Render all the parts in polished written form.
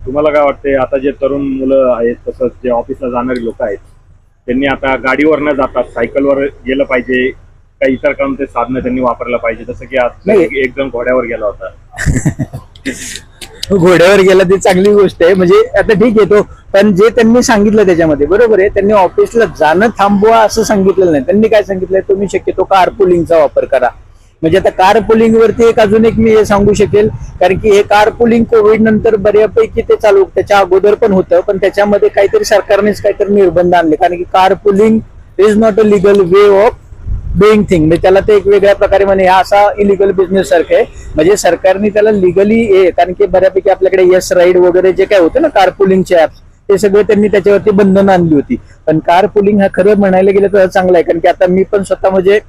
तुम्हाला काय वाटते आता जे तरुण मुलं आहेत तसंच जे ऑफिसला जाणारी लोक आहेत त्यांनी आता गाडीवर न जाता सायकलवर गेलं पाहिजे का इतर कोणते साधनं त्यांनी वापरलं पाहिजे जसं की आज नाही. एक जण घोड्यावर गेला होता. घोड्यावर गेला ती चांगली गोष्ट आहे, म्हणजे आता ठीक आहे तो, पण जे त्यांनी सांगितलं त्याच्यामध्ये बरोबर आहे. त्यांनी ऑफिसला जाणं थांबवा असं सांगितलेलं नाही. त्यांनी काय सांगितलंय, तुम्ही शक्यतो कार पुलिंगचा वापर करा. म्हणजे आता कार पुलिंग वरती एक अजून एक मी हे सांगू शकेल, कारण की हे कार पुलिंग कोविड नंतर बऱ्यापैकी ते चालू, त्याच्या अगोदर पण होतं, पण त्याच्यामध्ये काहीतरी सरकारनेच काहीतरी निर्बंध आणले. कारण की car pooling is not a legal way of doing thing, म्हणजे त्याला ते एक वेगळ्या प्रकारे म्हणे हा असा इलिगल बिझनेस सारखं आहे. म्हणजे सरकारने त्याला लिगली, कारण की बऱ्यापैकी आपल्याकडे येस राईड वगैरे जे काय होतं ना कार पुलिंगचे ऍप्स, ते सगळे त्यांनी त्याच्यावरती बंधनं आणली होती. पण कार पुलिंग हा खरं म्हणायला गेलं तर चांगला आहे, कारण की आता मी पण स्वतः म्हणजे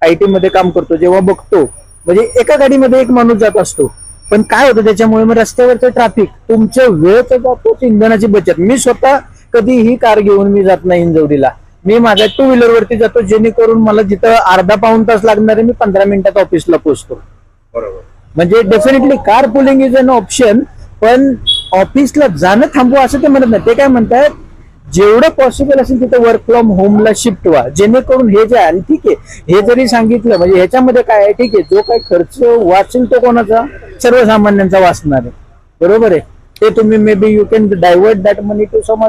आयटी मध्ये काम करतो, जेव्हा बघतो म्हणजे एका गाडीमध्ये एक माणूस जात असतो, पण काय होतं त्याच्यामुळे मग रस्त्यावरचं ट्रॅफिक, तुमच्या वेळेचा जातो, इंधनाची बचत. मी स्वतः कधीही कार घेऊन मी जात नाही इंजवडीला, मी माझ्या टू व्हीलर वरती जातो, जेणेकरून मला जिथं अर्धा पाऊण तास लागणार आहे मी 15 मिनिटात ऑफिसला पोहोचतो. बरोबर. म्हणजे definitely car pooling is an option, पण ऑफिसला जाणं थांबवा असं ते म्हणत नाही. ते काय म्हणतात, जेवढं पॉसिबल असेल तिथं वर्क फ्रॉम होमला शिफ्ट व्हा, जेणेकरून हे जे आहे. आणि ठीक आहे, हे जरी सांगितलं म्हणजे ह्याच्यामध्ये काय आहे, ठीक आहे, जो काय खर्च वाचेल तो कोणाचा, सर्वसामान्यांचा वाचणार आहे. बरोबर आहे. ते तुम्ही maybe you can divert that money to some